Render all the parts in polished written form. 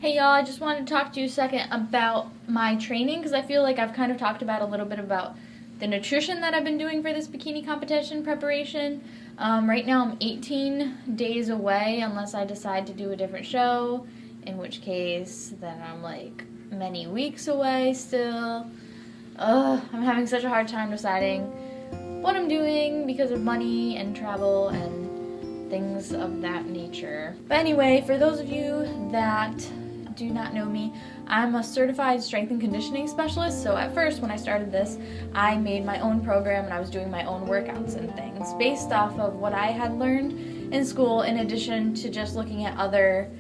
Hey y'all, I just wanted to talk to you a second about my training because I feel like I've kind of talked about a little bit about the nutrition that I've been doing for this bikini competition preparation. Right now I'm 18 days away unless I decide to do a different show, in which case then I'm like many weeks away still. I'm having such a hard time deciding what I'm doing because of money and travel and things of that nature. But anyway, for those of you that do not know me, I'm a certified strength and conditioning specialist. So at first when I started this, I made my own program and I was doing my own workouts and things based off of what I had learned in school, in addition to just looking at other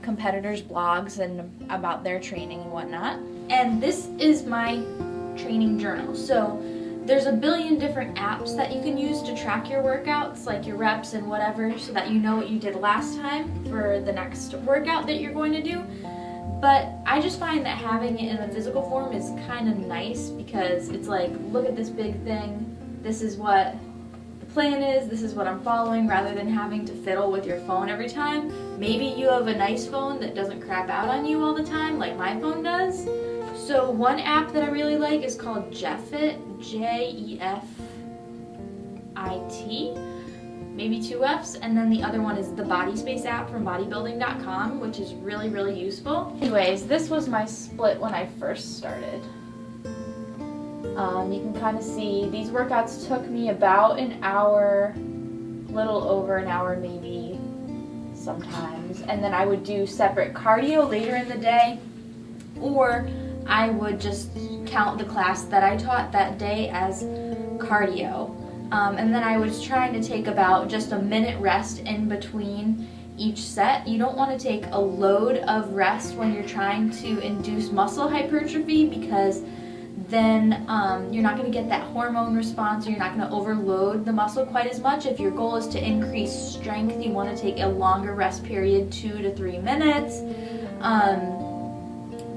competitors' blogs and about their training and whatnot. And this is my training journal. So there's a billion different apps that you can use to track your workouts, like your reps and whatever, so that you know what you did last time for the next workout that you're going to do. But I just find that having it in a physical form is kind of nice because it's like, look at this big thing, this is what the plan is, this is what I'm following, rather than having to fiddle with your phone every time. Maybe you have a nice phone that doesn't crap out on you all the time, like my phone does. So one app that I really like is called Jeffit, Jefit, maybe 2 F's, and then the other one is the Body Space app from bodybuilding.com, which is really, really useful. Anyways, this was my split when I first started. You can kind of see these workouts took me about an hour, little over an hour maybe sometimes, and then I would do separate cardio later in the day, or I would just count the class that I taught that day as cardio. And then I was trying to take about just a minute rest in between each set. You don't want to take a load of rest when you're trying to induce muscle hypertrophy, because then you're not going to get that hormone response, or you're not going to overload the muscle quite as much. If your goal is to increase strength, you want to take a longer rest period, 2 to 3 minutes.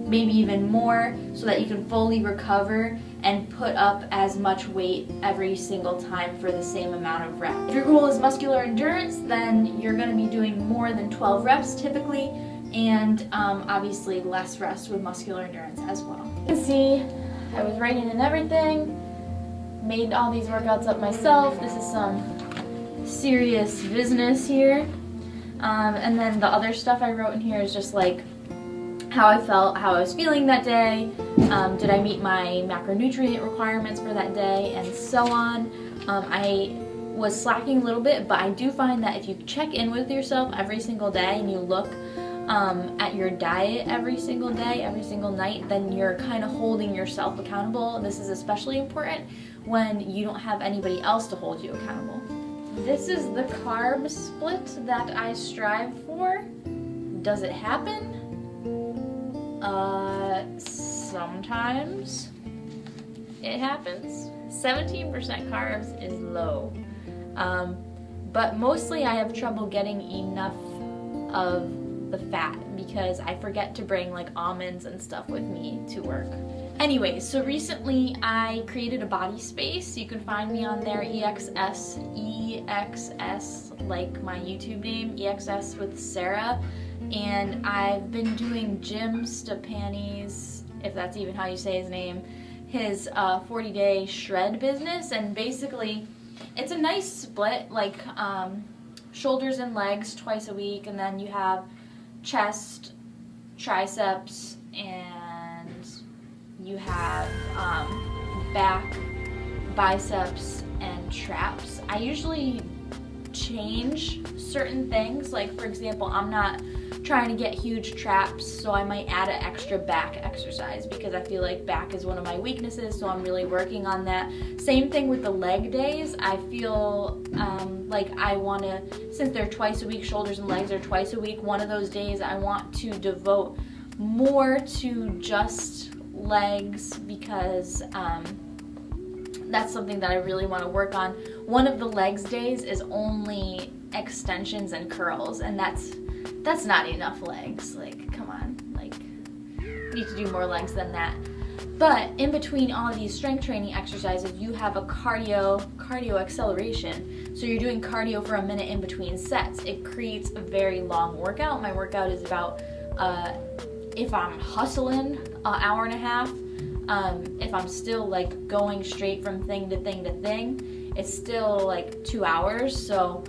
Maybe even more, so that you can fully recover and put up as much weight every single time for the same amount of reps. If your goal is muscular endurance, then you're going to be doing more than 12 reps typically, and obviously less rest with muscular endurance as well. You can see I was writing in everything, made all these workouts up myself. This is some serious business here. And then the other stuff I wrote in here is just like how I felt, how I was feeling that day, did I meet my macronutrient requirements for that day, and so on. I was slacking a little bit, but I do find that if you check in with yourself every single day and you look at your diet every single day, every single night, then you're kind of holding yourself accountable. This is especially important when you don't have anybody else to hold you accountable. This is the carb split that I strive for. Does it happen? Sometimes it happens. 17% carbs is low. But mostly I have trouble getting enough of the fat because I forget to bring like almonds and stuff with me to work. Anyway, so recently I created a Body Space. You can find me on there, EXS, like my YouTube name, EXS with Sarah. And I've been doing Jim Stepani's, if that's even how you say his name, his 40-day shred business. And basically it's a nice split, like shoulders and legs twice a week, and then you have chest, triceps, and you have back, biceps, and traps. I usually change certain things, like for example, I'm not trying to get huge traps, so I might add an extra back exercise because I feel like back is one of my weaknesses, so I'm really working on that. Same thing with the leg days. I feel like I want to, since they're twice a week, shoulders and legs are twice a week, one of those days I want to devote more to just legs because that's something that I really want to work on. One of the legs days is only extensions and curls, and that's not enough legs. Like, come on, like, you need to do more legs than that. But in between all of these strength training exercises, you have a cardio acceleration. So you're doing cardio for a minute in between sets. It creates a very long workout. My workout is about If I'm hustling an hour and a half, if I'm still like going straight from thing to thing to thing, it's still like 2 hours. So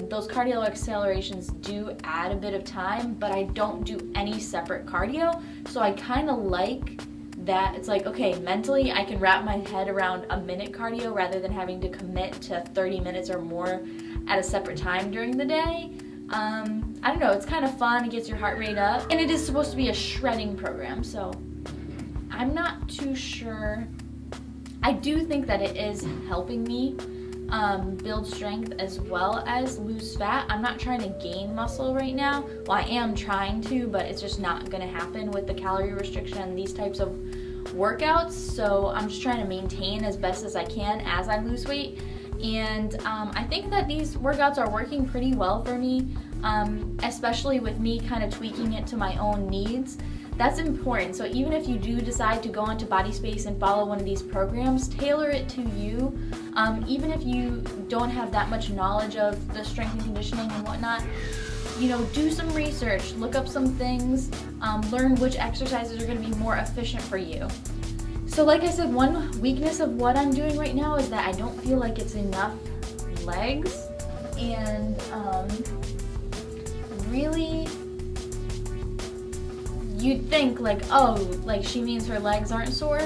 those cardio accelerations do add a bit of time, but I don't do any separate cardio. So I kind of like that. It's like, okay, mentally I can wrap my head around a minute cardio rather than having to commit to 30 minutes or more at a separate time during the day. I don't know, it's kind of fun, it gets your heart rate up, and it is supposed to be a shredding program, so I'm not too sure. I do think that it is helping me build strength as well as lose fat. I'm not trying to gain muscle right now. Well, I am trying to, but it's just not going to happen with the calorie restriction and these types of workouts. So I'm just trying to maintain as best as I can as I lose weight. And I think that these workouts are working pretty well for me, especially with me kind of tweaking it to my own needs. That's important. So even if you do decide to go onto Body Space and follow one of these programs, tailor it to you. Even if you don't have that much knowledge of the strength and conditioning and whatnot, you know, do some research, look up some things, learn which exercises are going to be more efficient for you. So like I said, one weakness of what I'm doing right now is that I don't feel like it's enough legs, and really, you'd think like, oh, like she means her legs aren't sore,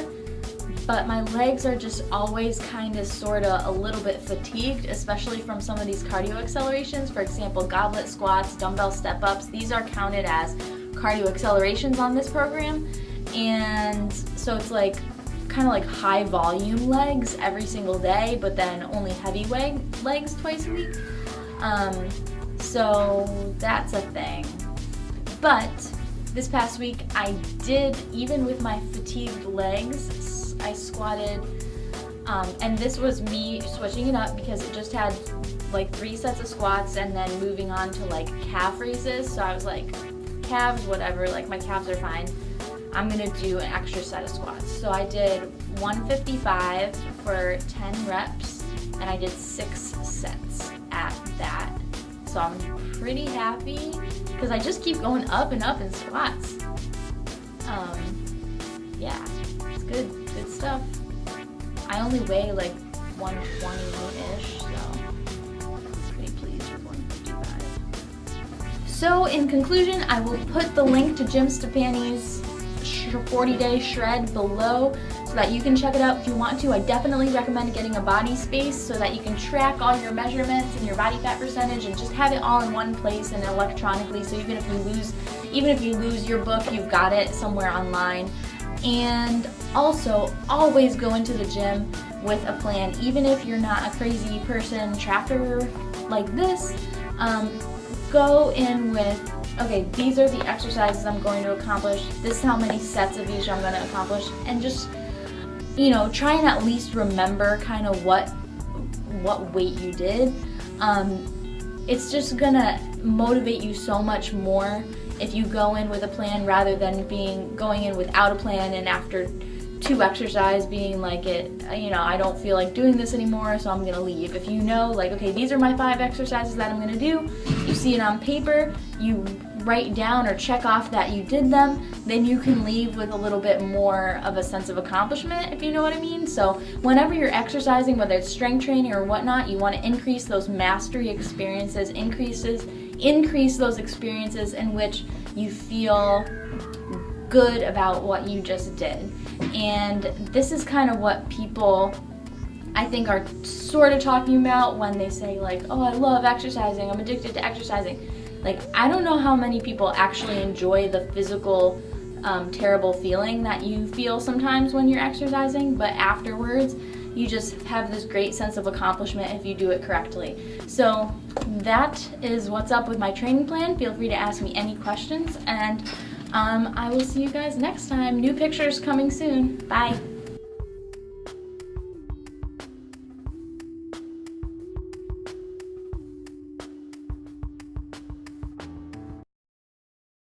but my legs are just always kind of sort of a little bit fatigued, especially from some of these cardio accelerations. For example, goblet squats, dumbbell step-ups, these are counted as cardio accelerations on this program, and so it's like kind of like high volume legs every single day, but then only heavy legs twice a week. So that's a thing. But this past week I did, even with my fatigued legs, I squatted, and this was me switching it up because it just had like 3 sets of squats and then moving on to like calf raises. So I was like, calves, whatever, like my calves are fine. I'm gonna do an extra set of squats. So I did 155 for 10 reps, and I did 6 sets at that. So I'm pretty happy because I just keep going up and up in squats. Yeah, it's good stuff. I only weigh like 120-ish, so pretty pleased with 155. So in conclusion, I will put the link to Jim Stepani's 40-day shred below so that you can check it out if you want to. I definitely recommend getting a Body Space so that you can track all your measurements and your body fat percentage and just have it all in one place and electronically, so even if you lose your book, you've got it somewhere online. And also, always go into the gym with a plan. Even if you're not a crazy person tracker like this, go in with, okay, these are the exercises I'm going to accomplish, this is how many sets of each I'm going to accomplish, and just, you know, try and at least remember kind of what weight you did. It's just gonna motivate you so much more if you go in with a plan rather than going in without a plan and after 2 exercises being like, I don't feel like doing this anymore, so I'm gonna leave. If you know, like, okay, these are my 5 exercises that I'm gonna do, you see it on paper, you write down or check off that you did them, then you can leave with a little bit more of a sense of accomplishment, if you know what I mean. So whenever you're exercising, whether it's strength training or whatnot, you want to increase those mastery experiences, increase those experiences in which you feel good about what you just did. And this is kind of what people, I think, are sort of talking about when they say like, oh, I love exercising, I'm addicted to exercising. Like, I don't know how many people actually enjoy the physical, terrible feeling that you feel sometimes when you're exercising, but afterwards, you just have this great sense of accomplishment if you do it correctly. So that is what's up with my training plan. Feel free to ask me any questions, and I will see you guys next time. New pictures coming soon. Bye.